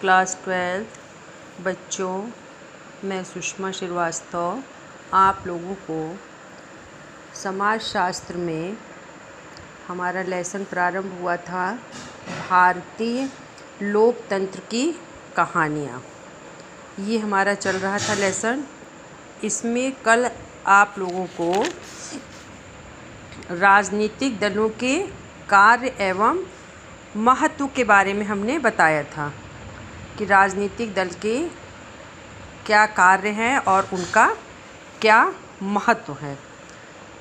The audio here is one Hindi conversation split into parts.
क्लास 12 बच्चों, मैं सुषमा श्रीवास्तव आप लोगों को समाजशास्त्र में हमारा लेसन प्रारंभ हुआ था भारतीय लोकतंत्र की कहानियाँ। ये हमारा चल रहा था लेसन। इसमें कल आप लोगों को राजनीतिक दलों के कार्य एवं महत्व के बारे में हमने बताया था कि राजनीतिक दल के क्या कार्य हैं और उनका क्या महत्व है।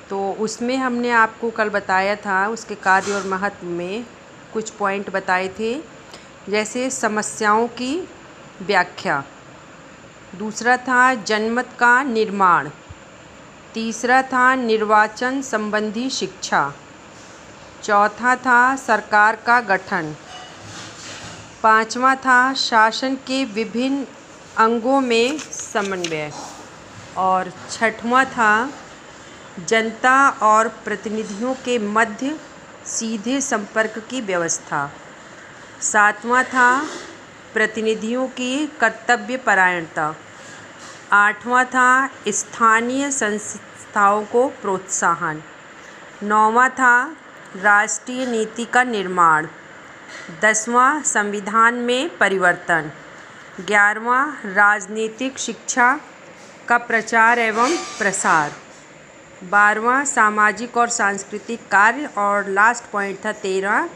तो उसमें हमने आपको कल बताया था, उसके कार्य और महत्व में कुछ पॉइंट बताए थे, जैसे समस्याओं की व्याख्या, दूसरा था जनमत का निर्माण, तीसरा था निर्वाचन संबंधी शिक्षा, चौथा था सरकार का गठन, पांचवा था शासन के विभिन्न अंगों में समन्वय और छठवां था जनता और प्रतिनिधियों के मध्य सीधे संपर्क की व्यवस्था, सातवां था प्रतिनिधियों की कर्तव्यपरायणता, आठवां था स्थानीय संस्थाओं को प्रोत्साहन, नौवां था राष्ट्रीय नीति का निर्माण, 10वां संविधान में परिवर्तन, 11वां राजनीतिक शिक्षा का प्रचार एवं प्रसार, 12वां सामाजिक और सांस्कृतिक कार्य और लास्ट पॉइंट था 13वां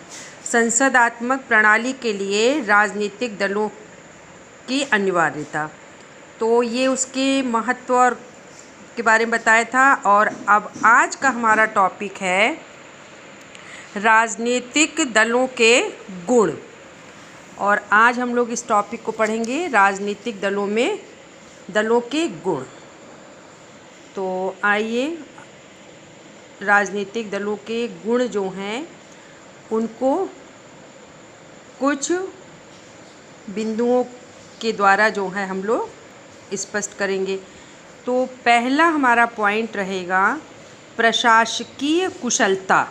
संसदात्मक प्रणाली के लिए राजनीतिक दलों की अनिवार्यता। तो ये उसके महत्व और के बारे में बताया था। और अब आज का हमारा टॉपिक है राजनीतिक दलों के गुण, और आज हम लोग इस टॉपिक को पढ़ेंगे, राजनीतिक दलों के गुण। तो आइए राजनीतिक दलों के गुण जो हैं उनको कुछ बिंदुओं के द्वारा जो है हम लोग स्पष्ट करेंगे। तो पहला हमारा पॉइंट रहेगा प्रशासकीय कुशलता।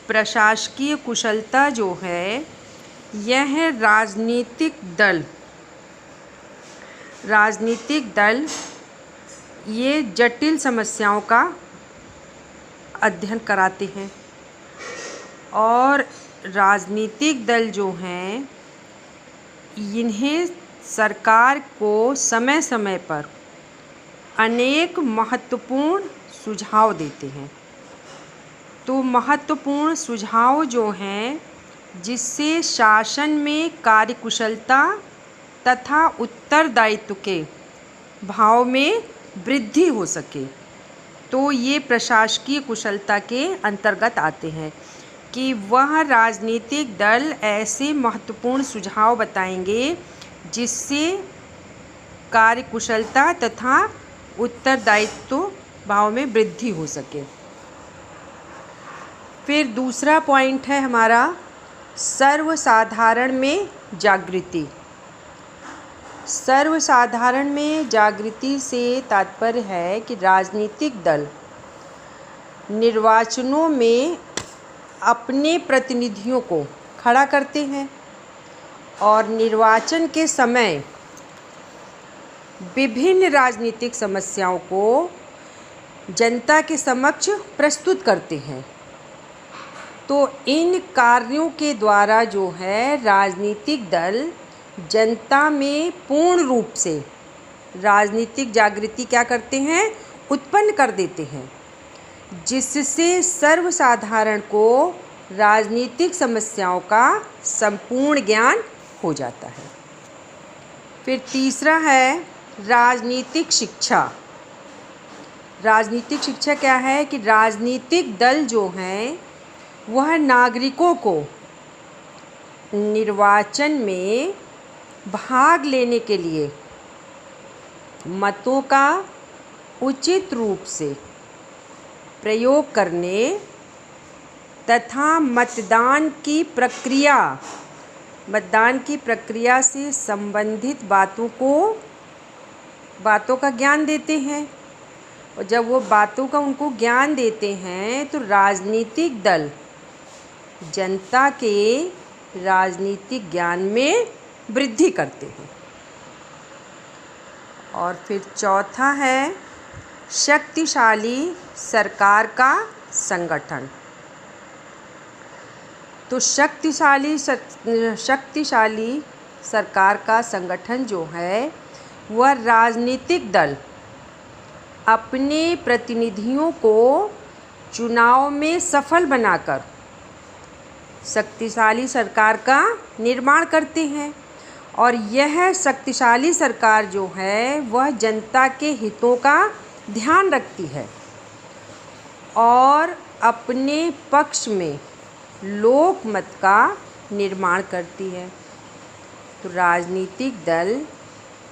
प्रशासकीय कुशलता जो है यह राजनीतिक दल ये जटिल समस्याओं का अध्ययन कराते हैं, और राजनीतिक दल जो हैं इन्हें सरकार को समय समय पर अनेक महत्वपूर्ण सुझाव देते हैं। तो महत्वपूर्ण सुझाव जो हैं जिससे शासन में कार्यकुशलता तथा उत्तरदायित्व के भाव में वृद्धि हो सके, तो ये प्रशासकीय कुशलता के अंतर्गत आते हैं कि वह राजनीतिक दल ऐसे महत्वपूर्ण सुझाव बताएंगे जिससे कार्यकुशलता तथा उत्तरदायित्व भाव में वृद्धि हो सके। फिर दूसरा पॉइंट है हमारा सर्वसाधारण में जागृति। सर्वसाधारण में जागृति से तात्पर्य है कि राजनीतिक दल निर्वाचनों में अपने प्रतिनिधियों को खड़ा करते हैं और निर्वाचन के समय विभिन्न राजनीतिक समस्याओं को जनता के समक्ष प्रस्तुत करते हैं। तो इन कार्यों के द्वारा जो है राजनीतिक दल जनता में पूर्ण रूप से राजनीतिक जागृति क्या करते हैं, उत्पन्न कर देते हैं, जिससे सर्वसाधारण को राजनीतिक समस्याओं का संपूर्ण ज्ञान हो जाता है। फिर तीसरा है राजनीतिक शिक्षा। राजनीतिक शिक्षा क्या है कि राजनीतिक दल जो हैं वह नागरिकों को निर्वाचन में भाग लेने के लिए मतों का उचित रूप से प्रयोग करने तथा मतदान की प्रक्रिया से संबंधित बातों का ज्ञान देते हैं। और जब वो बातों का उनको ज्ञान देते हैं तो राजनीतिक दल जनता के राजनीतिक ज्ञान में वृद्धि करते हैं। और फिर चौथा है शक्तिशाली सरकार का संगठन। तो शक्तिशाली सरकार का संगठन जो है वह राजनीतिक दल अपने प्रतिनिधियों को चुनाव में सफल बनाकर शक्तिशाली सरकार का निर्माण करते हैं। और यह शक्तिशाली सरकार जो है वह जनता के हितों का ध्यान रखती है और अपने पक्ष में लोकमत का निर्माण करती है। तो राजनीतिक दल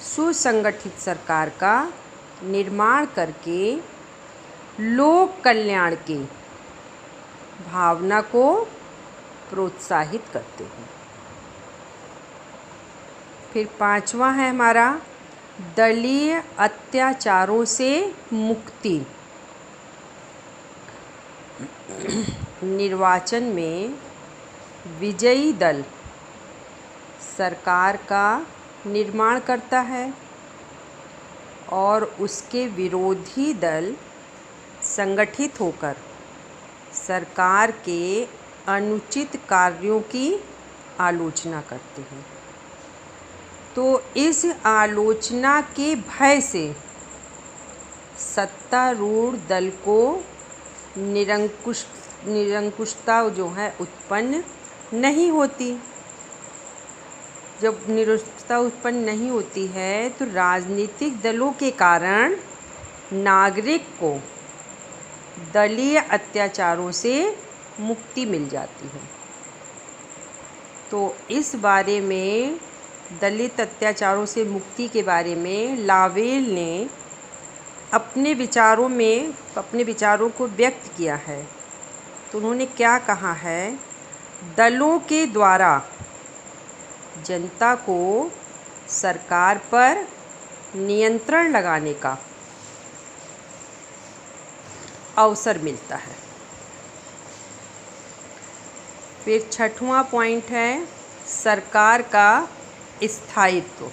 सुसंगठित सरकार का निर्माण करके लोक कल्याण की भावना को प्रोत्साहित करते हैं। फिर पांचवा है हमारा दलीय अत्याचारों से मुक्ति। निर्वाचन में विजयी दल सरकार का निर्माण करता है और उसके विरोधी दल संगठित होकर सरकार के अनुचित कार्यों की आलोचना करते हैं। तो इस आलोचना के भय से सत्तारूढ़ दल को निरंकुशता जो है उत्पन्न नहीं होती। जब निरंकुशता उत्पन्न नहीं होती है तो राजनीतिक दलों के कारण नागरिक को दलीय अत्याचारों से मुक्ति मिल जाती है। तो इस बारे में दलित अत्याचारों से मुक्ति के बारे में लावेल ने अपने विचारों को व्यक्त किया है। तो उन्होंने क्या कहा है, दलों के द्वारा जनता को सरकार पर नियंत्रण लगाने का अवसर मिलता है। फिर छठवां पॉइंट है सरकार का स्थायित्व।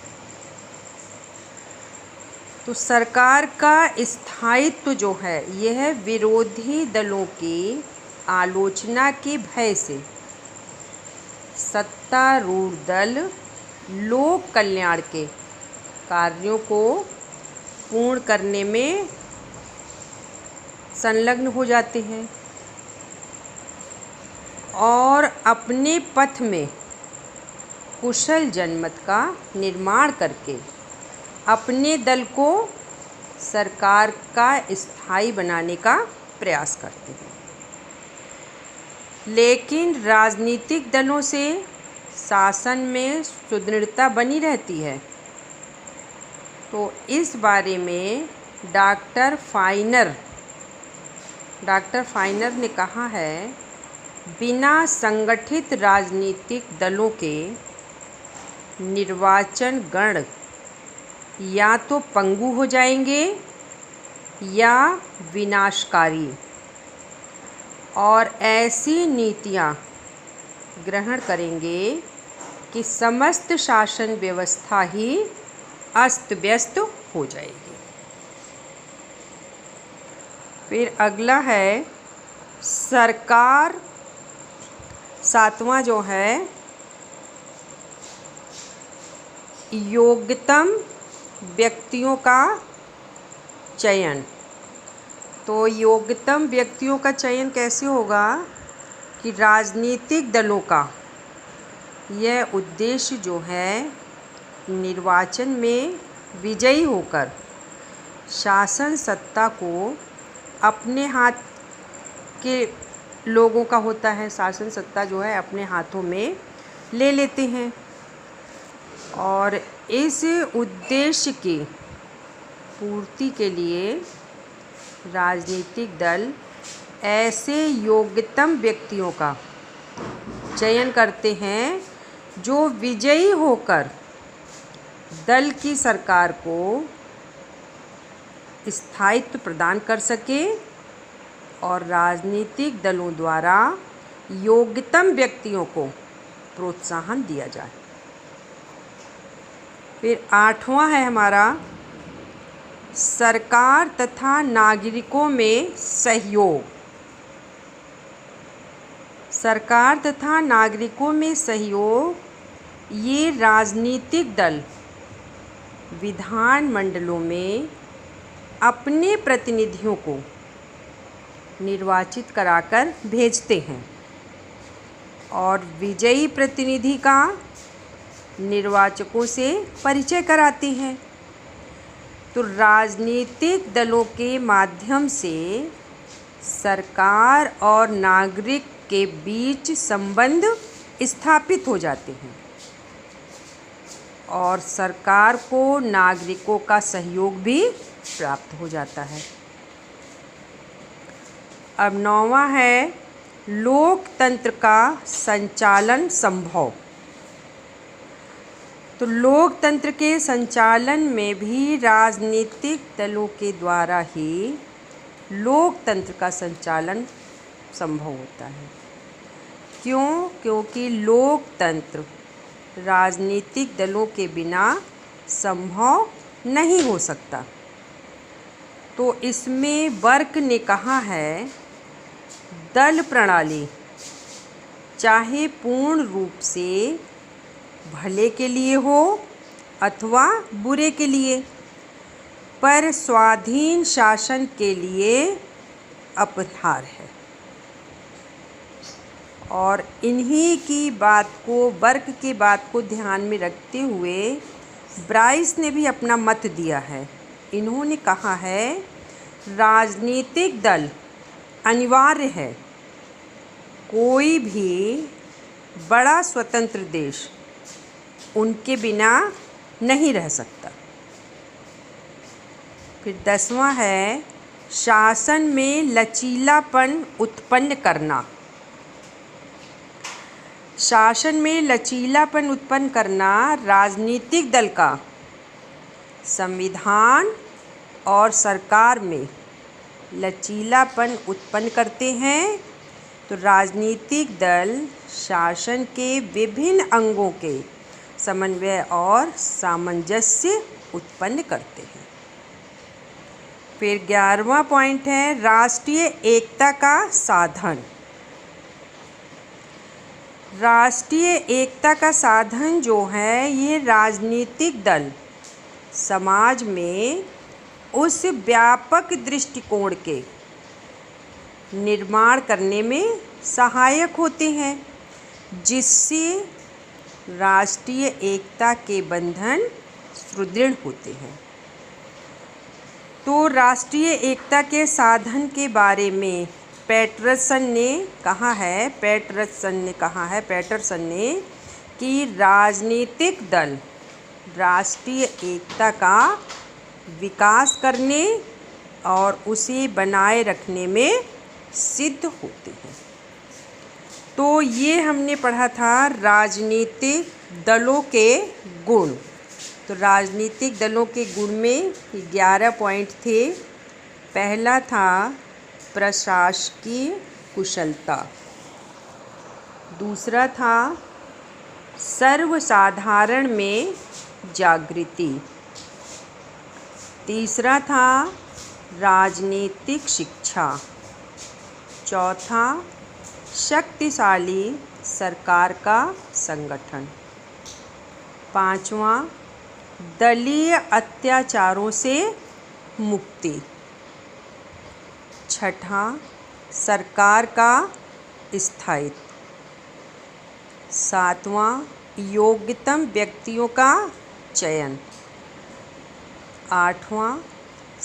तो सरकार का स्थायित्व जो है यह विरोधी दलों की आलोचना के भय से सत्तारूढ़ दल लोक कल्याण के कार्यों को पूर्ण करने में संलग्न हो जाते हैं और अपने पथ में कुशल जनमत का निर्माण करके अपने दल को सरकार का स्थायी बनाने का प्रयास करते हैं। लेकिन राजनीतिक दलों से शासन में सुदृढ़ता बनी रहती है। तो इस बारे में डॉक्टर फाइनर ने कहा है, बिना संगठित राजनीतिक दलों के निर्वाचन गण या तो पंगु हो जाएंगे या विनाशकारी और ऐसी नीतियां ग्रहण करेंगे कि समस्त शासन व्यवस्था ही अस्त व्यस्त हो जाएगी। फिर अगला है सरकार, सातवां जो है योग्यतम व्यक्तियों का चयन। तो योग्यतम व्यक्तियों का चयन कैसे होगा कि राजनीतिक दलों का यह उद्देश्य जो है निर्वाचन में विजयी होकर शासन सत्ता को अपने हाथ के लोगों का होता है। शासन सत्ता जो है अपने हाथों में ले लेते हैं और इस उद्देश्य की पूर्ति के लिए राजनीतिक दल ऐसे योग्यतम व्यक्तियों का चयन करते हैं जो विजयी होकर दल की सरकार को स्थायित्व प्रदान कर सके और राजनीतिक दलों द्वारा योग्यतम व्यक्तियों को प्रोत्साहन दिया जाए। फिर 8वां है हमारा सरकार तथा नागरिकों में सहयोग। सरकार तथा नागरिकों में सहयोग ये राजनीतिक दल विधान मंडलों में अपने प्रतिनिधियों को निर्वाचित कराकर भेजते हैं और विजयी प्रतिनिधि का निर्वाचकों से परिचय कराते हैं। तो राजनीतिक दलों के माध्यम से सरकार और नागरिक के बीच संबंध स्थापित हो जाते हैं और सरकार को नागरिकों का सहयोग भी प्राप्त हो जाता है। अब 9वां है लोकतंत्र का संचालन संभव। तो लोकतंत्र के संचालन में भी राजनीतिक दलों के द्वारा ही लोकतंत्र का संचालन संभव होता है। क्यों? क्योंकि लोकतंत्र राजनीतिक दलों के बिना संभव नहीं हो सकता। तो इसमें बर्क ने कहा है दल प्रणाली चाहे पूर्ण रूप से भले के लिए हो अथवा बुरे के लिए, पर स्वाधीन शासन के लिए अपरिहार्य है। और इन्हीं की बात को, बर्क की बात को ध्यान में रखते हुए ब्राइस ने भी अपना मत दिया है। इन्होंने कहा है राजनीतिक दल अनिवार्य है। कोई भी बड़ा स्वतंत्र देश उनके बिना नहीं रह सकता। फिर 10वां है शासन में लचीलापन उत्पन्न करना। शासन में लचीलापन उत्पन्न करना राजनीतिक दल का संविधान और सरकार में लचीलापन उत्पन्न करते हैं। तो राजनीतिक दल शासन के विभिन्न अंगों के समन्वय और सामंजस्य उत्पन्न करते हैं। फिर 11वां पॉइंट है राष्ट्रीय एकता का साधन। राष्ट्रीय एकता का साधन जो है ये राजनीतिक दल समाज में उस व्यापक दृष्टिकोण के निर्माण करने में सहायक होते हैं जिससे राष्ट्रीय एकता के बंधन सुदृढ़ होते हैं। तो राष्ट्रीय एकता के साधन के बारे में पैटरसन ने कहा है कि राजनीतिक दल राष्ट्रीय एकता का विकास करने और उसे बनाए रखने में सिद्ध होते हैं। तो ये हमने पढ़ा था राजनीतिक दलों के गुण। तो राजनीतिक दलों के गुण में 11 पॉइंट थे। पहला था प्रशासकीय कुशलता, दूसरा था सर्वसाधारण में जागृति, तीसरा था राजनीतिक शिक्षा, चौथा शक्तिशाली सरकार का संगठन, पांचवा दलीय अत्याचारों से मुक्ति, छठा सरकार का स्थायित्व, सातवां योग्यतम व्यक्तियों का चयन, आठवां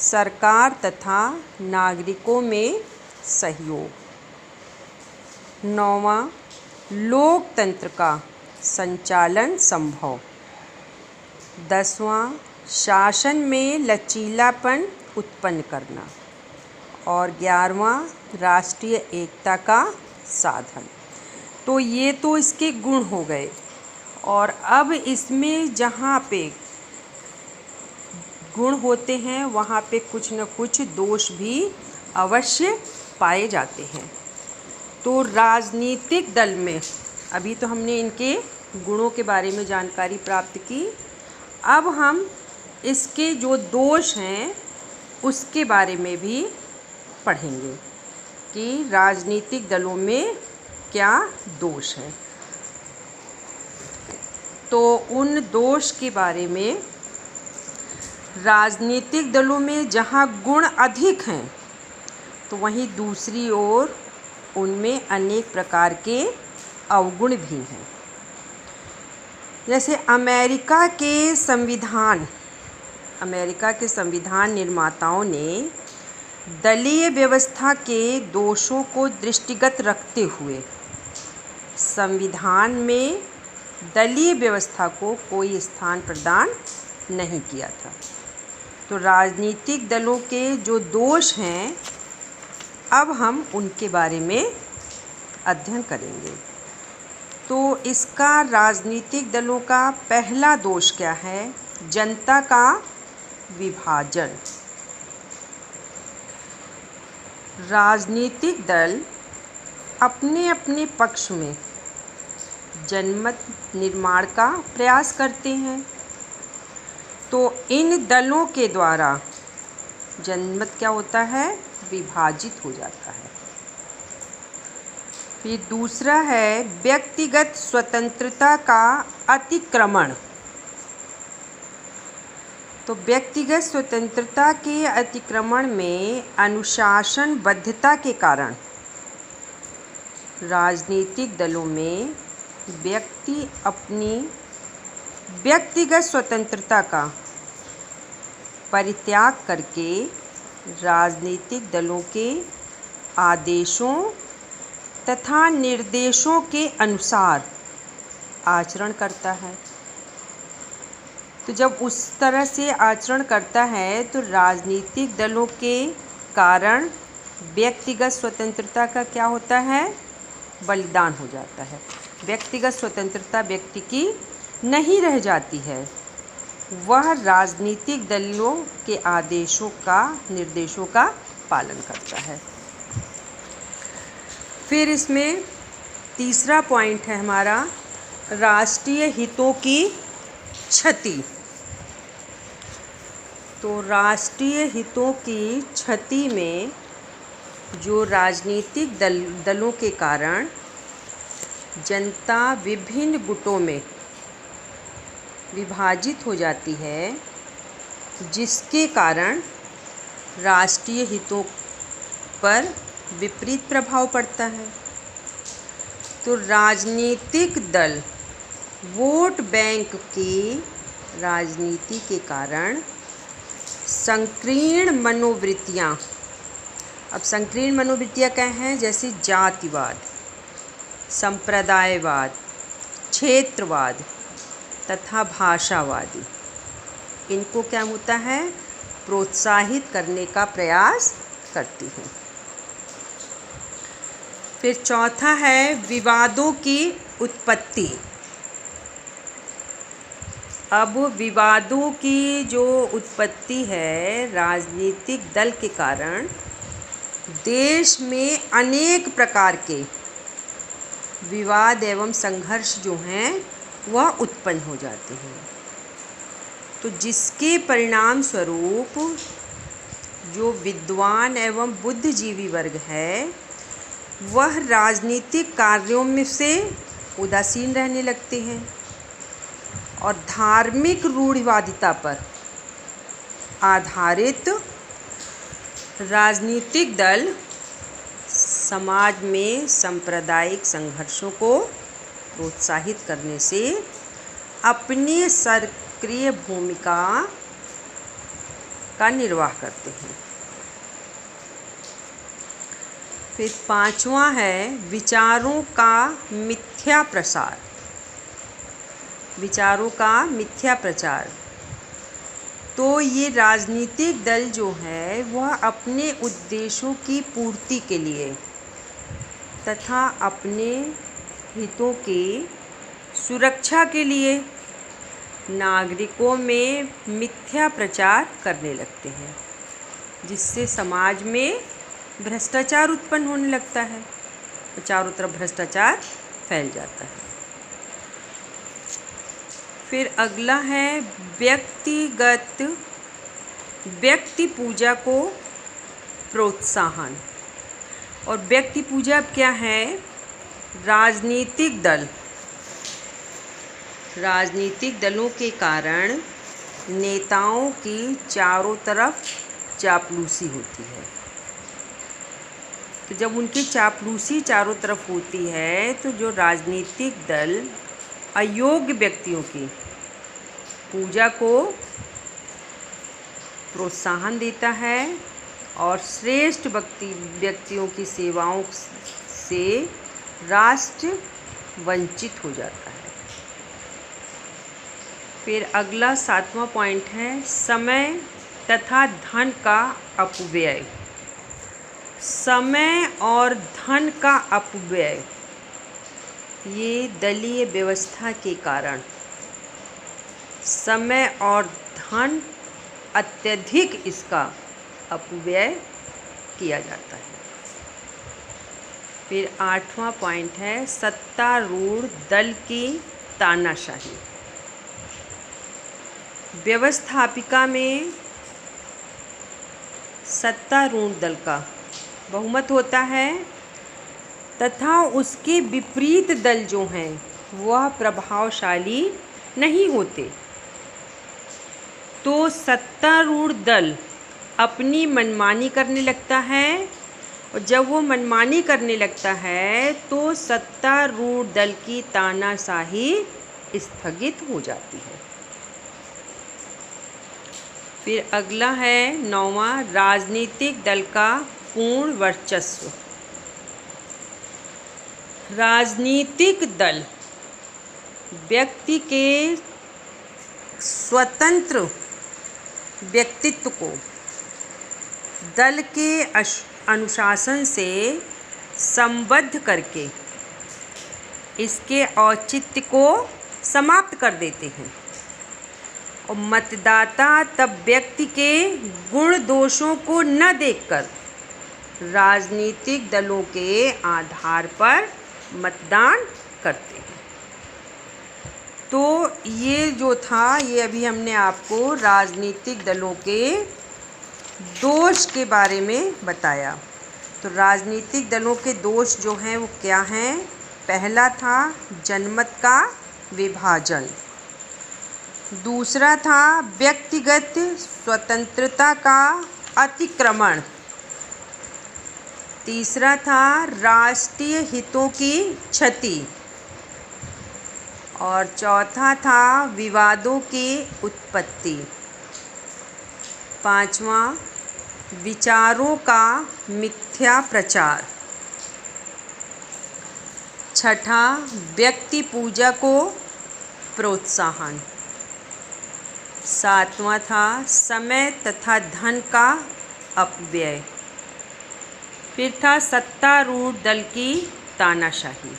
सरकार तथा नागरिकों में सहयोग, नौवां लोकतंत्र का संचालन संभव, 10वां शासन में लचीलापन उत्पन्न करना और 11वां राष्ट्रीय एकता का साधन। तो ये तो इसके गुण हो गए। और अब इसमें जहाँ पे गुण होते हैं वहाँ पे कुछ न कुछ दोष भी अवश्य पाए जाते हैं। तो राजनीतिक दल में अभी तो हमने इनके गुणों के बारे में जानकारी प्राप्त की। अब हम इसके जो दोष हैं उसके बारे में भी पढ़ेंगे कि राजनीतिक दलों में क्या दोष हैं। तो उन दोष के बारे में, राजनीतिक दलों में जहाँ गुण अधिक हैं तो वहीं दूसरी ओर उनमें अनेक प्रकार के अवगुण भी हैं। जैसे अमेरिका के संविधान निर्माताओं ने दलीय व्यवस्था के दोषों को दृष्टिगत रखते हुए संविधान में दलीय व्यवस्था को कोई स्थान प्रदान नहीं किया था। तो राजनीतिक दलों के जो दोष हैं अब हम उनके बारे में अध्ययन करेंगे। तो इसका राजनीतिक दलों का पहला दोष क्या है? जनता का विभाजन। राजनीतिक दल अपने अपने पक्ष में जनमत निर्माण का प्रयास करते हैं। तो इन दलों के द्वारा जनमत क्या होता है? विभाजित हो जाता है। फिर दूसरा है व्यक्तिगत स्वतंत्रता का अतिक्रमण। तो व्यक्तिगत स्वतंत्रता के अतिक्रमण में अनुशासनबद्धता के कारण राजनीतिक दलों में व्यक्ति अपनी व्यक्तिगत स्वतंत्रता का परित्याग करके राजनीतिक दलों के आदेशों तथा निर्देशों के अनुसार आचरण करता है। तो जब उस तरह से आचरण करता है तो राजनीतिक दलों के कारण व्यक्तिगत स्वतंत्रता का क्या होता है? बलिदान हो जाता है। व्यक्तिगत स्वतंत्रता व्यक्ति की नहीं रह जाती है, वह राजनीतिक दलों के आदेशों का, निर्देशों का पालन करता है। फिर इसमें तीसरा पॉइंट है हमारा राष्ट्रीय हितों की क्षति। तो राष्ट्रीय हितों की क्षति में जो राजनीतिक दलों के कारण जनता विभिन्न गुटों में विभाजित हो जाती है, जिसके कारण राष्ट्रीय हितों पर विपरीत प्रभाव पड़ता है। तो राजनीतिक दल वोट बैंक की राजनीति के कारण संकीर्ण मनोवृत्तियाँ, अब संकीर्ण मनोवृत्तियाँ क्या हैं? जैसे जातिवाद, संप्रदायवाद, क्षेत्रवाद तथा भाषावादी, इनको क्या होता है? प्रोत्साहित करने का प्रयास करती हैं। फिर चौथा है विवादों की उत्पत्ति। अब विवादों की जो उत्पत्ति है राजनीतिक दल के कारण देश में अनेक प्रकार के विवाद एवं संघर्ष जो हैं वह उत्पन्न हो जाते हैं। तो जिसके परिणाम स्वरूप जो विद्वान एवं बुद्धिजीवी वर्ग है वह राजनीतिक कार्यों में से उदासीन रहने लगते हैं और धार्मिक रूढ़िवादिता पर आधारित राजनीतिक दल समाज में सांप्रदायिक संघर्षों को प्रोत्साहित करने से अपनी सक्रिय भूमिका का निर्वाह करते हैं। फिर पांचवा है विचारों का मिथ्या प्रसार। विचारों का मिथ्या प्रचार। तो ये राजनीतिक दल जो है वह अपने उद्देश्यों की पूर्ति के लिए तथा अपने हितों की सुरक्षा के लिए नागरिकों में मिथ्या प्रचार करने लगते हैं, जिससे समाज में भ्रष्टाचार उत्पन्न होने लगता है, तो चारों तरफ भ्रष्टाचार फैल जाता है। फिर अगला है व्यक्ति पूजा को प्रोत्साहन। और व्यक्ति पूजा अब क्या है? राजनीतिक दलों के कारण नेताओं की चारों तरफ चापलूसी होती है। तो जब उनकी चापलूसी चारों तरफ होती है तो जो राजनीतिक दल अयोग्य व्यक्तियों की पूजा को प्रोत्साहन देता है और श्रेष्ठ व्यक्तियों की सेवाओं से राष्ट्र वंचित हो जाता है। फिर अगला 7वां पॉइंट है समय तथा धन का अपव्यय। समय और धन का अपव्यय ये दलीय व्यवस्था के कारण समय और धन अत्यधिक इसका अपव्यय किया जाता है। फिर 8वां पॉइंट है सत्तारूढ़ दल की तानाशाही। व्यवस्थापिका में सत्तारूढ़ दल का बहुमत होता है तथा उसके विपरीत दल जो हैं वह प्रभावशाली नहीं होते। तो सत्तारूढ़ दल अपनी मनमानी करने लगता है और जब वो मनमानी करने लगता है तो सत्तारूढ़ दल की तानाशाही स्थगित हो जाती है। फिर अगला है 9वां राजनीतिक दल का पूर्ण वर्चस्व। राजनीतिक दल व्यक्ति के स्वतंत्र व्यक्तित्व को दल के अनुशासन से संबद्ध करके इसके औचित्य को समाप्त कर देते हैं और मतदाता तब व्यक्ति के गुण दोषों को न देखकर राजनीतिक दलों के आधार पर मतदान करते हैं। तो ये जो था ये अभी हमने आपको राजनीतिक दलों के दोष के बारे में बताया। तो राजनीतिक दलों के दोष जो हैं वो क्या हैं? पहला था जनमत का विभाजन, दूसरा था व्यक्तिगत स्वतंत्रता का अतिक्रमण, तीसरा था राष्ट्रीय हितों की क्षति और चौथा था विवादों की उत्पत्ति, पांचवा विचारों का मिथ्या प्रचार, छठा व्यक्ति पूजा को प्रोत्साहन, सातवां था समय तथा धन का अपव्यय, फिर था सत्तारूढ़ दल की तानाशाही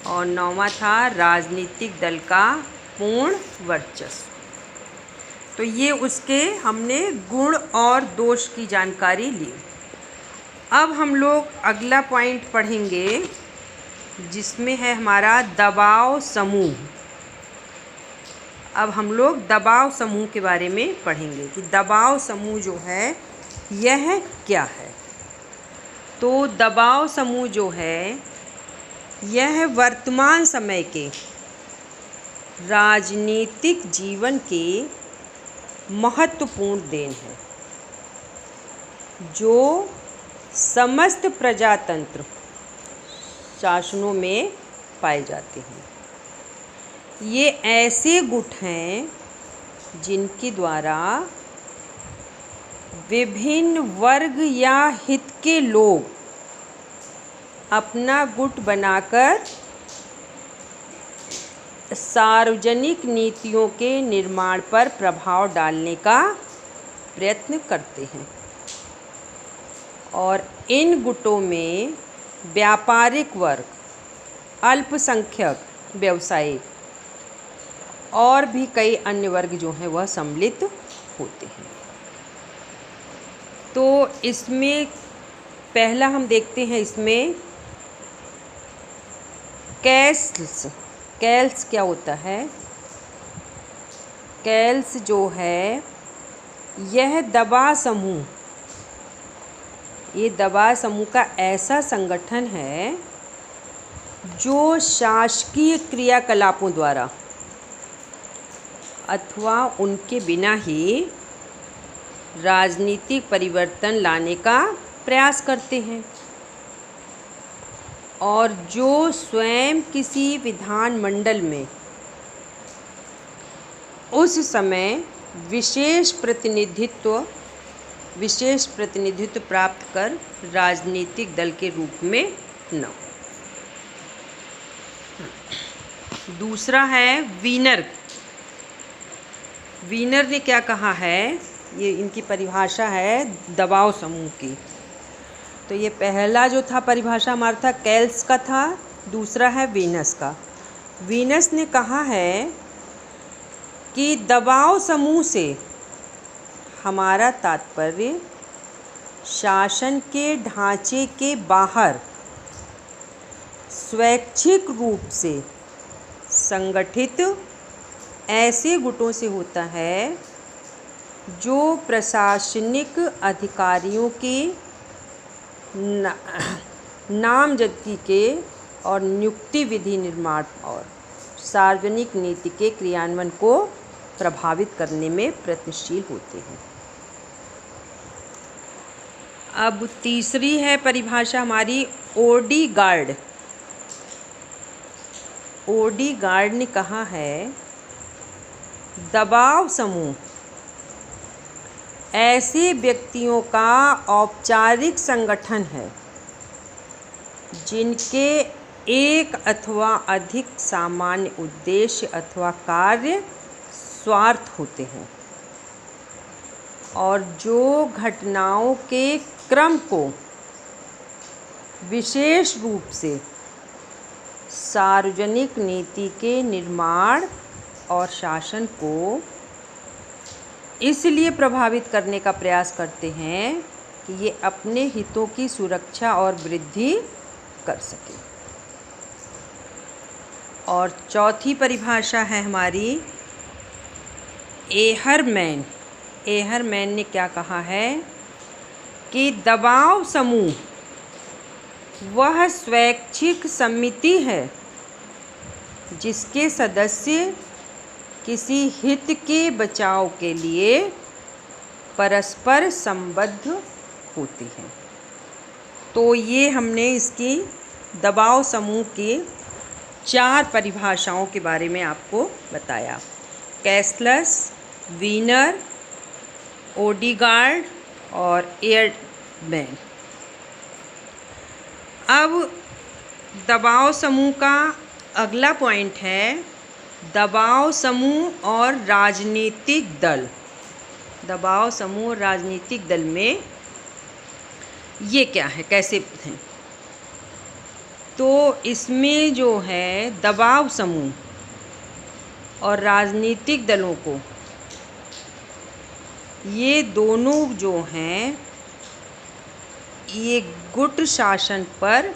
और 9वां था राजनीतिक दल का पूर्ण वर्चस्व। तो ये उसके हमने गुण और दोष की जानकारी ली। अब हम लोग अगला पॉइंट पढ़ेंगे जिसमें है हमारा दबाव समूह। अब हम लोग दबाव समूह के बारे में पढ़ेंगे कि दबाव समूह जो है यह क्या है। तो दबाव समूह जो है यह वर्तमान समय के राजनीतिक जीवन के महत्वपूर्ण देन है जो समस्त प्रजातंत्र शासनों में पाए जाते हैं। ये ऐसे गुट हैं जिनके द्वारा विभिन्न वर्ग या हित के लोग अपना गुट बनाकर सार्वजनिक नीतियों के निर्माण पर प्रभाव डालने का प्रयत्न करते हैं और इन गुटों में व्यापारिक वर्ग, अल्पसंख्यक, व्यवसायिक और भी कई अन्य वर्ग जो हैं वह सम्मिलित होते हैं। तो इसमें पहला हम देखते हैं इसमें कैल्स क्या होता है? कैल्स जो है यह दबाव समूह, ये दबाव समूह का ऐसा संगठन है जो शासकीय क्रियाकलापों द्वारा अथवा उनके बिना ही राजनीतिक परिवर्तन लाने का प्रयास करते हैं और जो स्वयं किसी विधानमंडल में उस समय विशेष प्रतिनिधित्व प्राप्त कर राजनीतिक दल के रूप में न। दूसरा है वीनर। वीनर ने क्या कहा है, ये इनकी परिभाषा है दबाव समूह की। तो ये पहला जो था परिभाषा हमारा था कैल्स का था, दूसरा है वीनस का। वीनस ने कहा है कि दबाव समूह से हमारा तात्पर्य शासन के ढांचे के बाहर स्वैच्छिक रूप से संगठित ऐसे गुटों से होता है जो प्रशासनिक अधिकारियों के नामजदगी के और नियुक्ति विधि निर्माण और सार्वजनिक नीति के क्रियान्वयन को प्रभावित करने में प्रयत्नशील होते हैं। अब तीसरी है परिभाषा हमारी ओडी गार्ड। ओडी गार्ड ने कहा है दबाव समूह ऐसे व्यक्तियों का औपचारिक संगठन है जिनके एक अथवा अधिक सामान्य उद्देश्य अथवा कार्य स्वार्थ होते हैं और जो घटनाओं के क्रम को विशेष रूप से सार्वजनिक नीति के निर्माण और शासन को इसलिए प्रभावित करने का प्रयास करते हैं कि ये अपने हितों की सुरक्षा और वृद्धि कर सके। और चौथी परिभाषा है हमारी एहरमैन। एहरमैन ने क्या कहा है कि दबाव समूह वह स्वैच्छिक समिति है जिसके सदस्य किसी हित के बचाव के लिए परस्पर संबद्ध होते हैं। तो ये हमने इसकी दबाव समूह की 4 परिभाषाओं के बारे में आपको बताया। कैल्स, वीनर, ओडीगार्ड और एहरमैन। अब दबाव समूह का अगला पॉइंट है दबाव समूह और राजनीतिक दल। दबाव समूह और राजनीतिक दल में ये क्या है, कैसे हैं? तो इसमें जो है दबाव समूह और राजनीतिक दलों को, ये दोनों जो हैं ये गुट शासन पर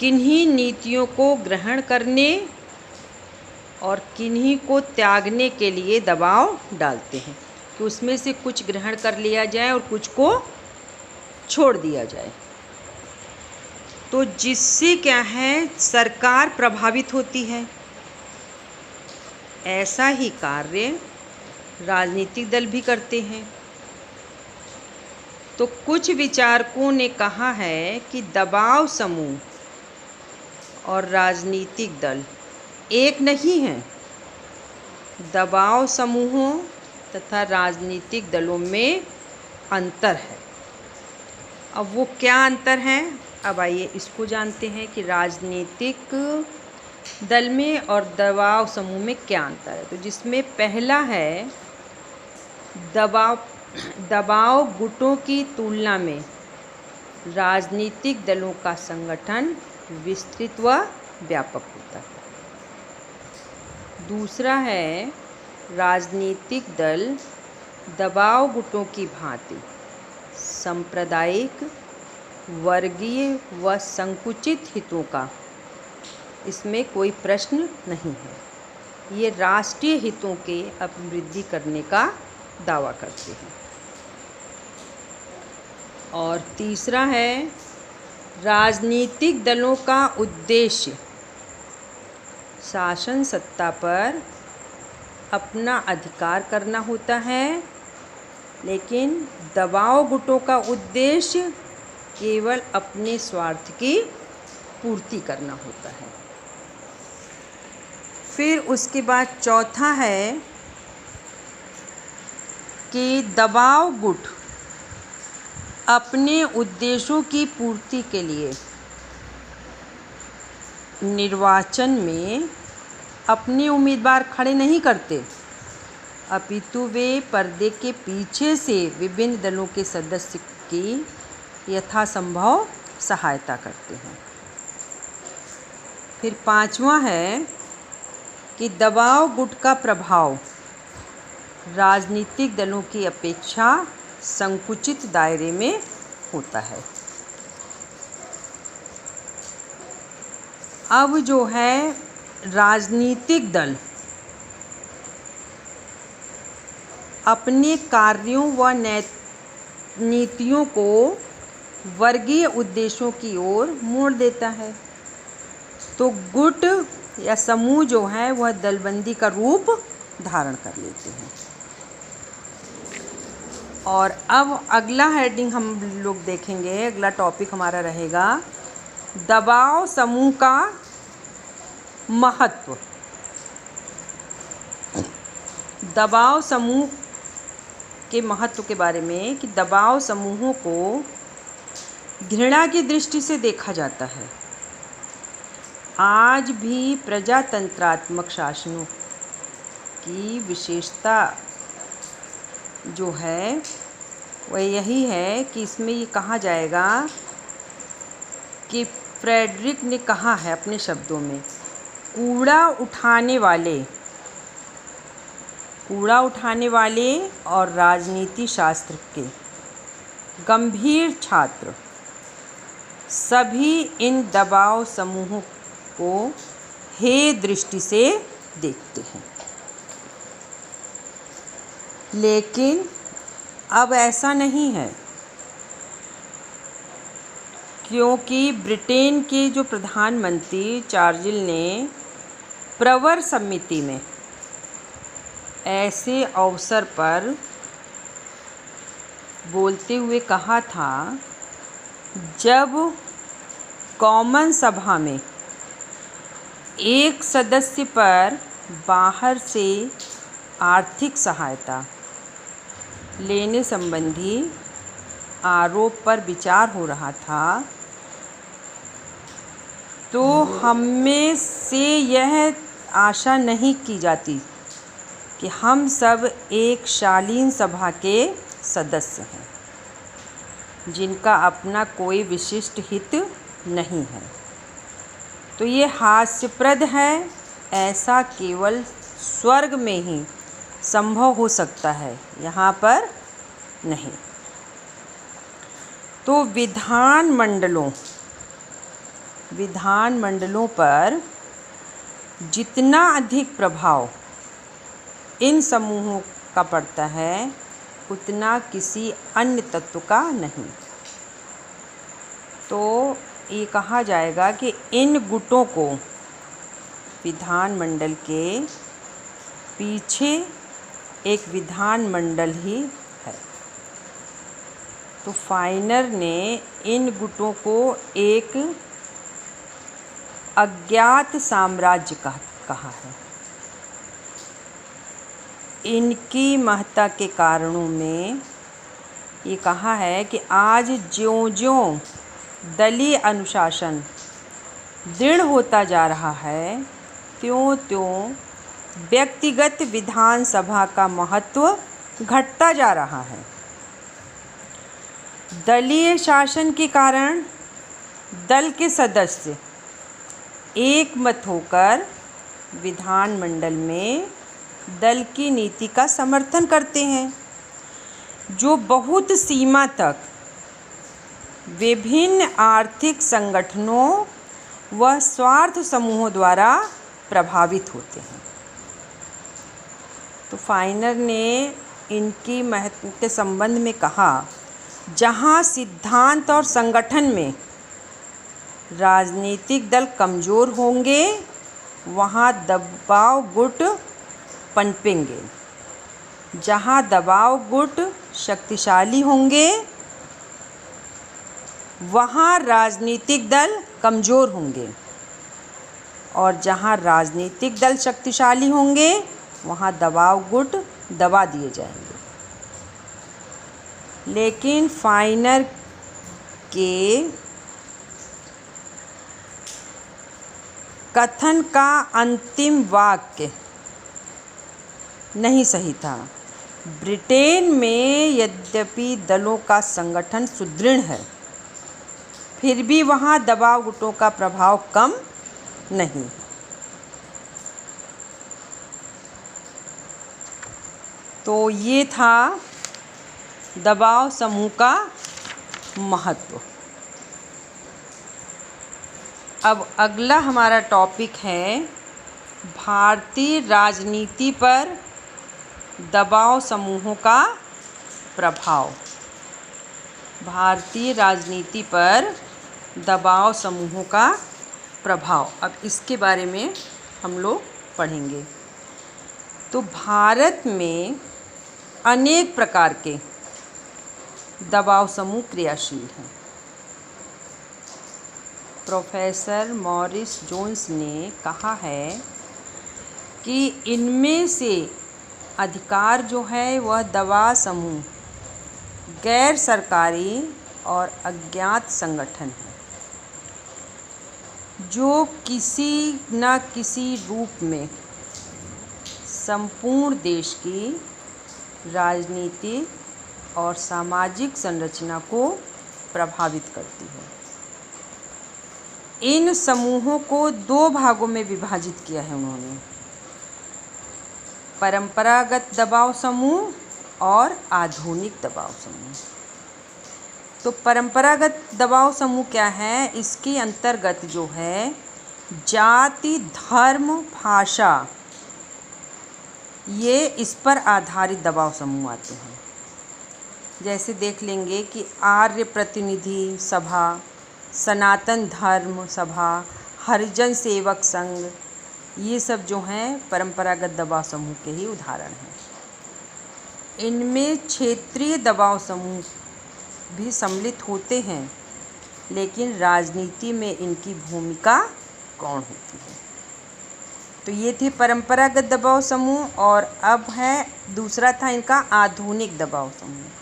किन्हीं नीतियों को ग्रहण करने और किन्हीं को त्यागने के लिए दबाव डालते हैं कि उसमें से कुछ ग्रहण कर लिया जाए और कुछ को छोड़ दिया जाए। तो जिससे क्या है सरकार प्रभावित होती है। ऐसा ही कार्य राजनीतिक दल भी करते हैं। तो कुछ विचारकों ने कहा है कि दबाव समूह और राजनीतिक दल एक नहीं हैं। दबाव समूहों तथा राजनीतिक दलों में अंतर है। अब वो क्या अंतर है, अब आइए इसको जानते हैं कि राजनीतिक दल में और दबाव समूह में क्या अंतर है। तो जिसमें पहला है दबाव गुटों की तुलना में राजनीतिक दलों का संगठन विस्तृत व व्यापक होता है। दूसरा है राजनीतिक दल दबाव गुटों की भांति सांप्रदायिक, वर्गीय व संकुचित हितों का इसमें कोई प्रश्न नहीं है। ये राष्ट्रीय हितों के अभिवृद्धि करने का दावा करते हैं। और तीसरा है, राजनीतिक दलों का उद्देश्य शासन सत्ता पर अपना अधिकार करना होता है, लेकिन दबाव गुटों का उद्देश्य केवल अपने स्वार्थ की पूर्ति करना होता है। फिर उसके बाद चौथा है कि दबाव गुट अपने उद्देश्यों की पूर्ति के लिए निर्वाचन में अपने उम्मीदवार खड़े नहीं करते, अपितु वे पर्दे के पीछे से विभिन्न दलों के सदस्य की यथासंभव सहायता करते हैं। फिर पांचवा है कि दबाव गुट का प्रभाव राजनीतिक दलों की अपेक्षा संकुचित दायरे में होता है। अब जो है राजनीतिक दल अपने कार्यों व नीतियों को वर्गीय उद्देश्यों की ओर मोड़ देता है। तो गुट या समूह जो है वह दलबंदी का रूप धारण कर लेते हैं। और अब अगला हेडिंग हम लोग देखेंगे, अगला टॉपिक हमारा रहेगा दबाव समूह का महत्व। दबाव समूह के महत्व के बारे में कि दबाव समूहों को घृणा की दृष्टि से देखा जाता है। आज भी प्रजातंत्रात्मक शासनों की विशेषता जो है वह यही है कि इसमें ये कहा जाएगा कि फ्रेडरिक ने कहा है अपने शब्दों में, कूड़ा उठाने वाले और राजनीति शास्त्र के गंभीर छात्र सभी इन दबाव समूहों को हेय दृष्टि से देखते हैं। लेकिन अब ऐसा नहीं है, क्योंकि ब्रिटेन के जो प्रधानमंत्री चार्चिल ने प्रवर समिति में ऐसे अवसर पर बोलते हुए कहा था, जब कॉमन सभा में एक सदस्य पर बाहर से आर्थिक सहायता लेने संबंधी आरोप पर विचार हो रहा था, तो हमें से यह आशा नहीं की जाती कि हम सब एक शालीन सभा के सदस्य हैं जिनका अपना कोई विशिष्ट हित नहीं है। तो ये हास्यप्रद है, ऐसा केवल स्वर्ग में ही संभव हो सकता है, यहाँ पर नहीं। तो विधानमंडलों पर जितना अधिक प्रभाव इन समूहों का पड़ता है, उतना किसी अन्य तत्व का नहीं। तो ये कहा जाएगा कि इन गुटों को विधानमंडल के पीछे एक विधानमंडल ही है। तो फाइनर ने इन गुटों को एक अज्ञात साम्राज्य कहा है। इनकी महत्ता के कारणों में ये कहा है कि आज ज्यों-ज्यों दलीय अनुशासन दृढ़ होता जा रहा है, त्यों-त्यों व्यक्तिगत विधानसभा का महत्व घटता जा रहा है। दलीय शासन के कारण दल के सदस्य एक मत होकर विधानमंडल में दल की नीति का समर्थन करते हैं, जो बहुत सीमा तक विभिन्न आर्थिक संगठनों व स्वार्थ समूहों द्वारा प्रभावित होते हैं। तो फाइनर ने इनकी महत्व के संबंध में कहा, जहाँ सिद्धांत और संगठन में राजनीतिक दल कमज़ोर होंगे वहाँ दबाव गुट पनपेंगे। जहाँ दबाव गुट शक्तिशाली होंगे वहाँ राजनीतिक दल कमज़ोर होंगे, और जहाँ राजनीतिक दल शक्तिशाली होंगे वहाँ दबाव गुट दबा दिए जाएंगे। लेकिन फाइनर के कथन का अंतिम वाक्य नहीं सही था। ब्रिटेन में यद्यपि दलों का संगठन सुदृढ़ है, फिर भी वहाँ दबाव गुटों का प्रभाव कम नहीं। तो ये था दबाव समूह का महत्व। अब अगला हमारा टॉपिक है भारतीय राजनीति पर दबाव समूहों का प्रभाव। भारतीय राजनीति पर दबाव समूहों का प्रभाव, अब इसके बारे में हम लोग पढ़ेंगे। तो भारत में अनेक प्रकार के दबाव समूह क्रियाशील हैं। प्रोफेसर मॉरिस जोन्स ने कहा है कि इनमें से अधिकार जो है वह दबाव समूह गैर सरकारी और अज्ञात संगठन है, जो किसी न किसी रूप में संपूर्ण देश की राजनीतिक और सामाजिक संरचना को प्रभावित करती है। इन समूहों को दो भागों में विभाजित किया है उन्होंने, परंपरागत दबाव समूह और आधुनिक दबाव समूह। तो परंपरागत दबाव समूह क्या है? इसके अंतर्गत जो है जाति, धर्म, भाषा, ये इस पर आधारित दबाव समूह आते हैं। जैसे देख लेंगे कि आर्य प्रतिनिधि सभा, सनातन धर्म सभा, हरिजन सेवक संघ, ये सब जो हैं परंपरागत दबाव समूह के ही उदाहरण हैं। इनमें क्षेत्रीय दबाव समूह भी सम्मिलित होते हैं, लेकिन राजनीति में इनकी भूमिका कौन होती है? तो ये थे परंपरागत दबाव समूह, और अब है दूसरा था इनका आधुनिक दबाव समूह।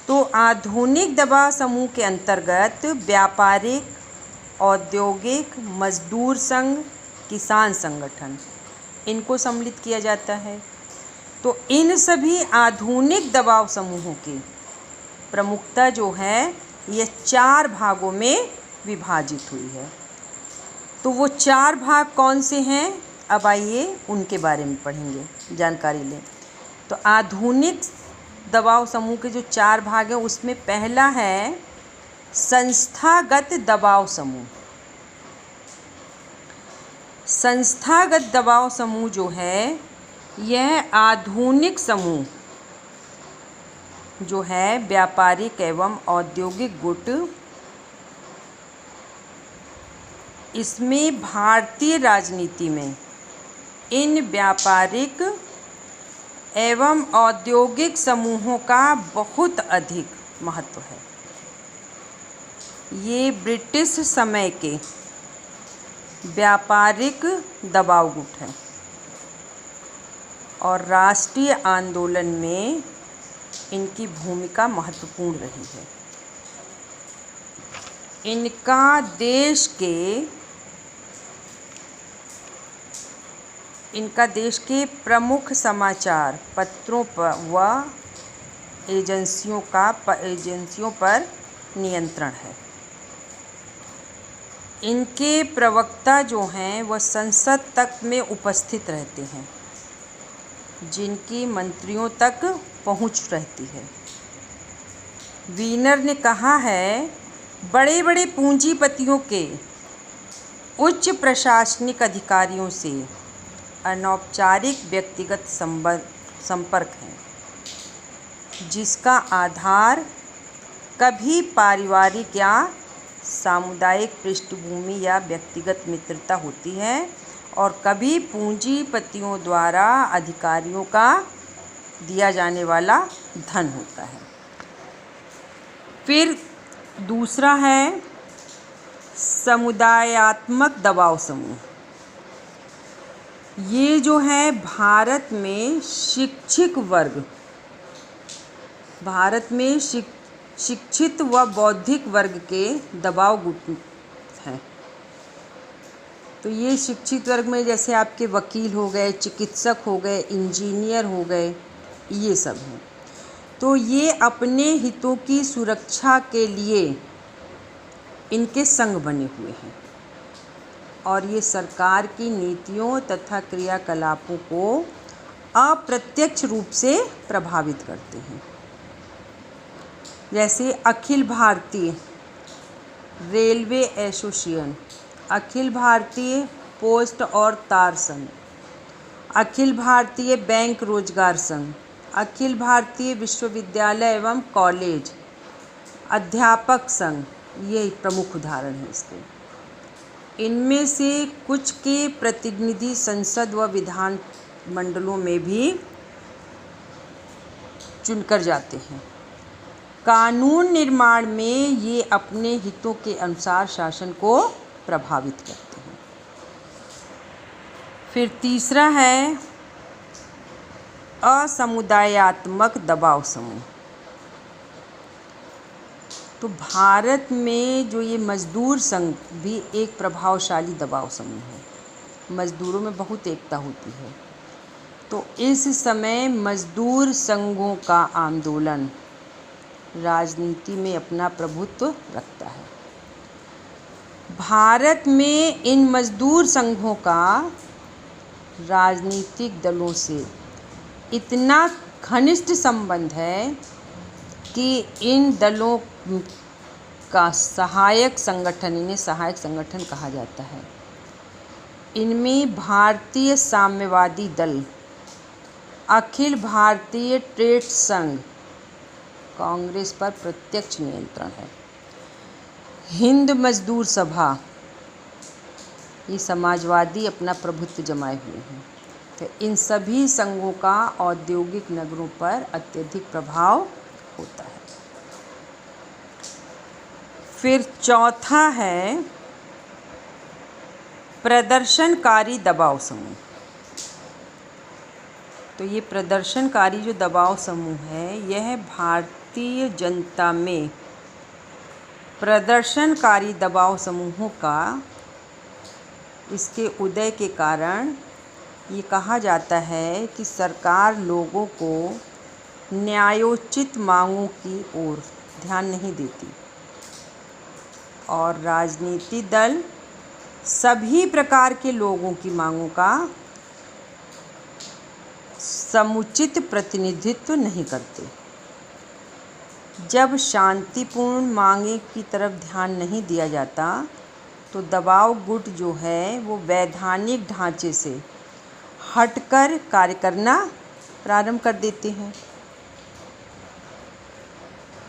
तो आधुनिक दबाव समूह के अंतर्गत व्यापारिक, औद्योगिक, मजदूर संघ, किसान संगठन, इनको सम्मिलित किया जाता है। तो इन सभी आधुनिक दबाव समूहों की प्रमुखता जो है ये 4 भागों में विभाजित हुई है। तो वो 4 भाग कौन से हैं? अब आइए उनके बारे में पढ़ेंगे, जानकारी लें। तो आधुनिक दबाव समूह के जो 4 भाग हैं उसमें पहला है संस्थागत दबाव समूह। संस्थागत दबाव समूह जो है यह आधुनिक समूह जो है व्यापारिक एवं औद्योगिक गुट, इसमें भारतीय राजनीति में इन व्यापारिक एवं औद्योगिक समूहों का बहुत अधिक महत्व है। ये ब्रिटिश समय के व्यापारिक दबाव गुट हैं और राष्ट्रीय आंदोलन में इनकी भूमिका महत्वपूर्ण रही है। इनका देश के प्रमुख समाचार पत्रों पर व एजेंसियों पर नियंत्रण है। इनके प्रवक्ता जो हैं वह संसद तक में उपस्थित रहते हैं, जिनकी मंत्रियों तक पहुंच रहती है। वीनर ने कहा है, बड़े बड़े पूंजीपतियों के उच्च प्रशासनिक अधिकारियों से अनौपचारिक व्यक्तिगत संपर्क है, जिसका आधार कभी पारिवारिक या सामुदायिक पृष्ठभूमि या व्यक्तिगत मित्रता होती है और कभी पूंजीपतियों द्वारा अधिकारियों का दिया जाने वाला धन होता है। फिर दूसरा है समुदायात्मक दबाव समूह। ये जो है भारत में शिक्षित व बौद्धिक वर्ग के दबाव गुट हैं। तो ये शिक्षित वर्ग में जैसे आपके वकील हो गए, चिकित्सक हो गए, इंजीनियर हो गए, ये सब हैं। तो ये अपने हितों की सुरक्षा के लिए इनके संग बने हुए हैं और ये सरकार की नीतियों तथा क्रियाकलापों को अप्रत्यक्ष रूप से प्रभावित करते हैं। जैसे Akhil Bharatiya railway association, Akhil Bharatiya post और तार संघ, अखिल भारतीय बैंक रोजगार संघ, अखिल भारतीय विश्वविद्यालय एवं कॉलेज अध्यापक संघ, ये प्रमुख उदाहरण हैं इसके। इनमें से कुछ के प्रतिनिधि संसद व विधान मंडलों में भी चुनकर जाते हैं। कानून निर्माण में ये अपने हितों के अनुसार शासन को प्रभावित करते हैं। फिर तीसरा है असमुदायात्मक दबाव समूह। तो भारत में जो ये मजदूर संघ भी एक प्रभावशाली दबाव समूह है। मजदूरों में बहुत एकता होती है। तो इस समय मजदूर संघों का आंदोलन राजनीति में अपना प्रभुत्व रखता है। भारत में इन मजदूर संघों का राजनीतिक दलों से इतना घनिष्ठ संबंध है कि इन दलों का सहायक संगठन, इन्हें सहायक संगठन कहा जाता है। इनमें भारतीय साम्यवादी दल, अखिल भारतीय ट्रेड संघ, कांग्रेस पर प्रत्यक्ष नियंत्रण है, हिंद मजदूर सभा, ये समाजवादी अपना प्रभुत्व जमाए हुए हैं। तो इन सभी संघों का औद्योगिक नगरों पर अत्यधिक प्रभाव होता है। फिर चौथा है प्रदर्शनकारी दबाव समूह। तो ये प्रदर्शनकारी जो दबाव समूह है, यह भारतीय जनता में प्रदर्शनकारी दबाव समूहों का इसके उदय के कारण ये कहा जाता है कि सरकार लोगों को न्यायोचित मांगों की ओर ध्यान नहीं देती और राजनीतिक दल सभी प्रकार के लोगों की मांगों का समुचित प्रतिनिधित्व नहीं करते। जब शांतिपूर्ण मांगे की तरफ ध्यान नहीं दिया जाता तो दबाव गुट जो है वो वैधानिक ढांचे से हटकर कार्य करना प्रारंभ कर देते हैं।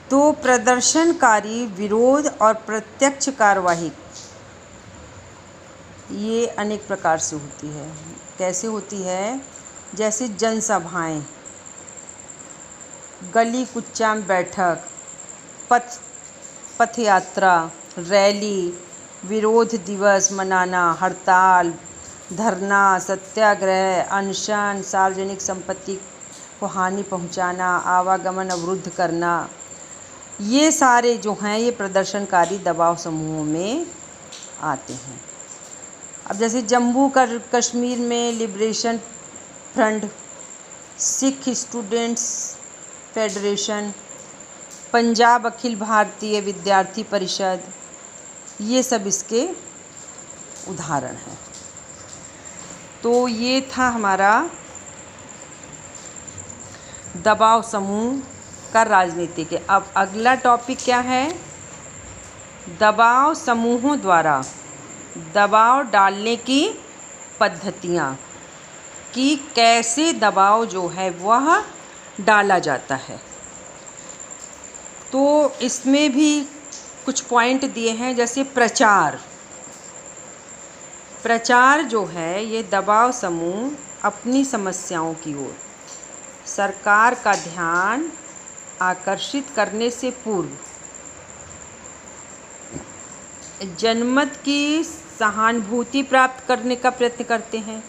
तो प्रदर्शनकारी विरोध और प्रत्यक्ष कार्यवाही ये अनेक प्रकार से होती है। कैसे होती है? जैसे जनसभाएं, गली कुच्चा बैठक, पथ यात्रा, रैली, विरोध दिवस मनाना, हड़ताल, धरना, सत्याग्रह, अनशन, सार्वजनिक संपत्ति को हानि पहुंचाना, आवागमन अवरुद्ध करना, ये सारे जो हैं ये प्रदर्शनकारी दबाव समूहों में आते हैं। अब जैसे जम्मू कश्मीर में liberation front, Sikh students federation, Punjab Akhil Bharatiya Vidyarthi परिषद, ये सब इसके उदाहरण हैं। तो ये था हमारा दबाव समूह का राजनीति के। अब अगला टॉपिक क्या है? दबाव समूहों द्वारा दबाव डालने की पद्धतियाँ। कि कैसे दबाव जो है वह डाला जाता है। तो इसमें भी कुछ पॉइंट दिए हैं, जैसे प्रचार जो है ये दबाव समूह अपनी समस्याओं की ओर सरकार का ध्यान आकर्षित करने से पूर्व जनमत की सहानुभूति प्राप्त करने का प्रयत्न करते हैं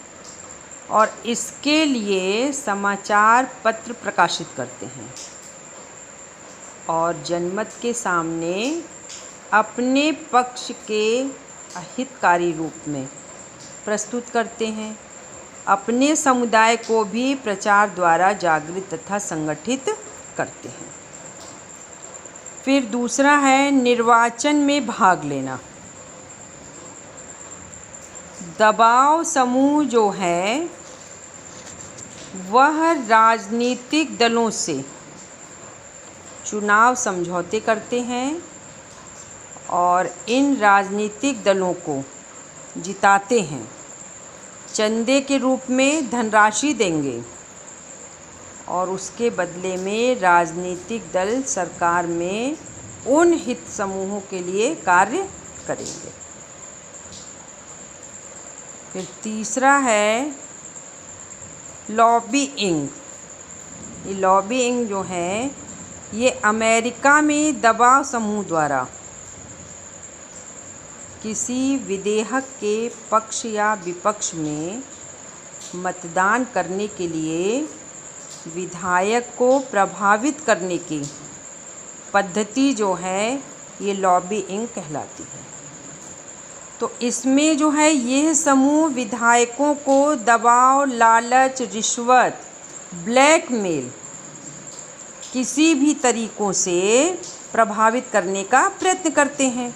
और इसके लिए समाचार पत्र प्रकाशित करते हैं और जनमत के सामने अपने पक्ष के अहितकारी रूप में प्रस्तुत करते हैं। अपने समुदाय को भी प्रचार द्वारा जागृत तथा संगठित करते हैं। फिर दूसरा है निर्वाचन में भाग लेना। दबाव समूह जो है वह राजनीतिक दलों से चुनाव समझौते करते हैं और इन राजनीतिक दलों को जिताते हैं। चंदे के रूप में धनराशि देंगे और उसके बदले में राजनीतिक दल सरकार में उन हित समूहों के लिए कार्य करेंगे। फिर तीसरा है लॉबिइंग। ये लॉबिइंग जो है ये अमेरिका में दबाव समूह द्वारा किसी विधेयक के पक्ष या विपक्ष में मतदान करने के लिए विधायक को प्रभावित करने की पद्धति जो है ये लॉबिइंग कहलाती है। तो इसमें जो है ये समूह विधायकों को दबाव, लालच, रिश्वत, ब्लैकमेल किसी भी तरीक़ों से प्रभावित करने का प्रयत्न करते हैं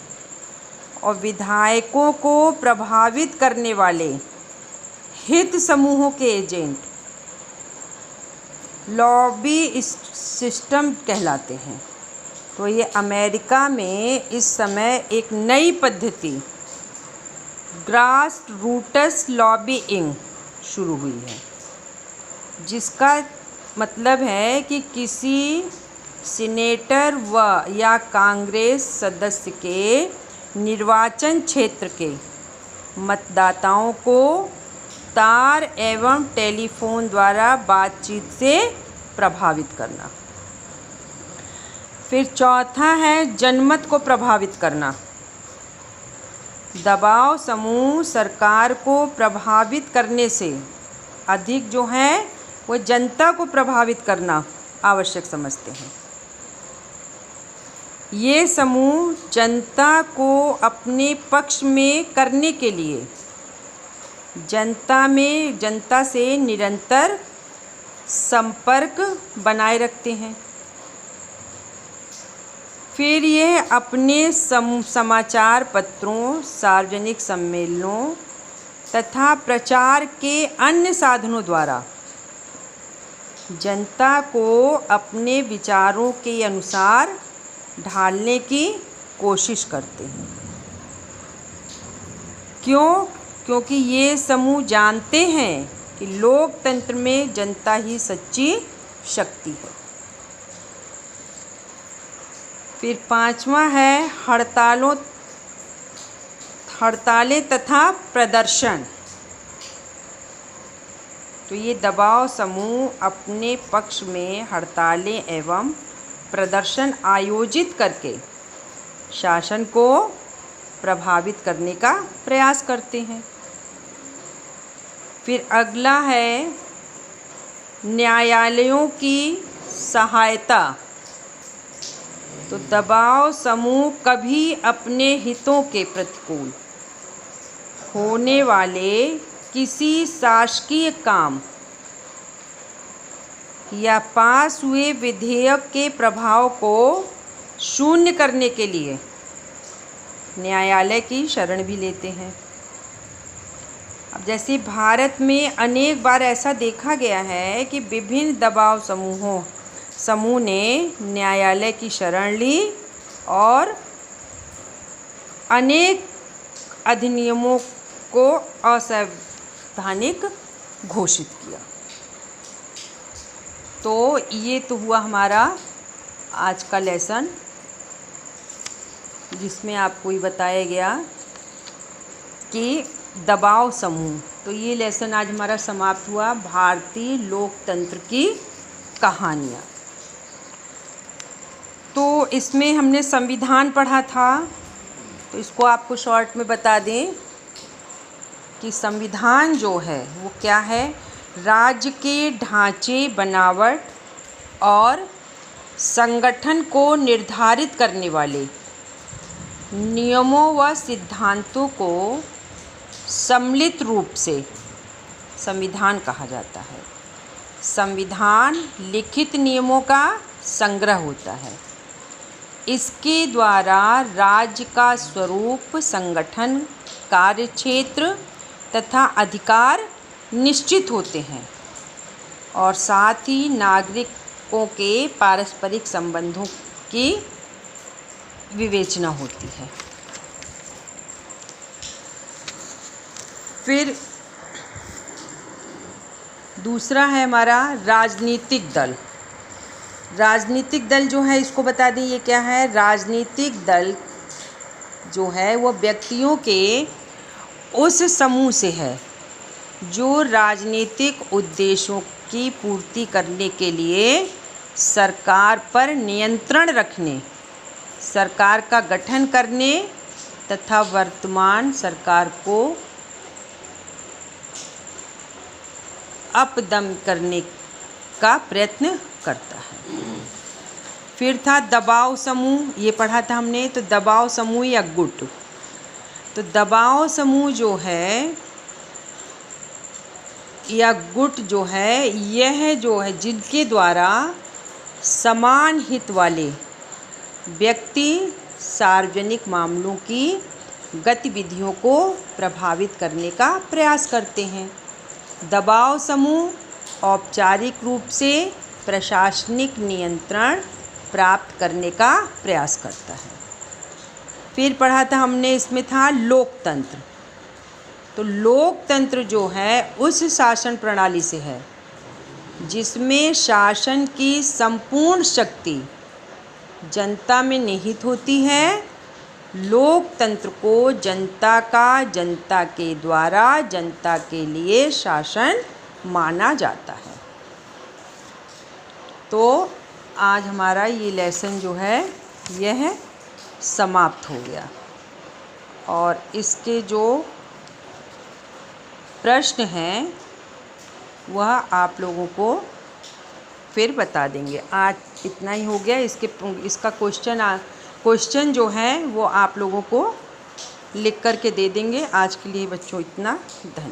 और विधायकों को प्रभावित करने वाले हित समूहों के एजेंट लॉबी सिस्टम कहलाते हैं। तो ये अमेरिका में इस समय एक नई पद्धति ग्रास रूट्स लॉबिइंग शुरू हुई है, जिसका मतलब है कि किसी सीनेटर व या कांग्रेस सदस्य के निर्वाचन क्षेत्र के मतदाताओं को तार एवं टेलीफोन द्वारा बातचीत से प्रभावित करना। फिर चौथा है जनमत को प्रभावित करना। दबाव समूह सरकार को प्रभावित करने से अधिक जो है वो जनता को प्रभावित करना आवश्यक समझते हैं। ये समूह जनता को अपने पक्ष में करने के लिए जनता से निरंतर संपर्क बनाए रखते हैं। फिर ये अपने समाचार पत्रों, सार्वजनिक सम्मेलनों तथा प्रचार के अन्य साधनों द्वारा जनता को अपने विचारों के अनुसार ढालने की कोशिश करते हैं। क्योंकि ये समूह जानते हैं कि लोकतंत्र में जनता ही सच्ची शक्ति है। फिर पांचवा है हड़तालें तथा प्रदर्शन। तो ये दबाव समूह अपने पक्ष में हड़तालें एवं प्रदर्शन आयोजित करके शासन को प्रभावित करने का प्रयास करते हैं। फिर अगला है न्यायालयों की सहायता। तो दबाव समूह कभी अपने हितों के प्रतिकूल होने वाले किसी शासकीय काम या पास हुए विधेयक के प्रभाव को शून्य करने के लिए न्यायालय की शरण भी लेते हैं। अब जैसे भारत में अनेक बार ऐसा देखा गया है कि विभिन्न दबाव समूह ने न्यायालय की शरण ली और अनेक अधिनियमों को असंवैधानिक घोषित किया। तो ये तो हुआ हमारा आज का लेसन, जिसमें आपको ये बताया गया कि दबाव समूह। तो ये लेसन आज हमारा समाप्त हुआ, भारतीय लोकतंत्र की कहानियाँ। तो इसमें हमने संविधान पढ़ा था, तो इसको आपको शॉर्ट में बता दें कि संविधान जो है वो क्या है, राज्य के ढांचे, बनावट और संगठन को निर्धारित करने वाले नियमों व सिद्धांतों को सम्मिलित रूप से संविधान कहा जाता है। संविधान लिखित नियमों का संग्रह होता है। इसके द्वारा राज्य का स्वरूप, संगठन, कार्यक्षेत्र तथा अधिकार निश्चित होते हैं और साथ ही नागरिकों के पारस्परिक संबंधों की विवेचना होती है। फिर दूसरा है हमारा राजनीतिक दल। राजनीतिक दल जो है, इसको बता दें ये क्या है। राजनीतिक दल जो है वो व्यक्तियों के उस समूह से है जो राजनीतिक उद्देश्यों की पूर्ति करने के लिए सरकार पर नियंत्रण रखने, सरकार का गठन करने तथा वर्तमान सरकार को अपदम करने का प्रयत्न करता है। फिर था दबाव समूह, ये पढ़ा था हमने। तो दबाव समूह या गुट, तो दबाव समूह जो है या गुट जो है, यह जो है जिनके द्वारा समान हित वाले व्यक्ति सार्वजनिक मामलों की गतिविधियों को प्रभावित करने का प्रयास करते हैं। दबाव समूह औपचारिक रूप से प्रशासनिक नियंत्रण प्राप्त करने का प्रयास करता है। फिर पढ़ा था हमने, इसमें था लोकतंत्र। तो लोकतंत्र जो है उस शासन प्रणाली से है जिसमें शासन की संपूर्ण शक्ति जनता में निहित होती है। लोकतंत्र को जनता का, जनता के द्वारा, जनता के लिए शासन माना जाता है। तो आज हमारा ये लेसन जो है यह समाप्त हो गया और इसके जो प्रश्न हैं वह आप लोगों को फिर बता देंगे। आज इतना ही हो गया। इसका क्वेश्चन जो है वो आप लोगों को लिख कर के दे देंगे। आज के लिए बच्चों इतना। धन्यवाद।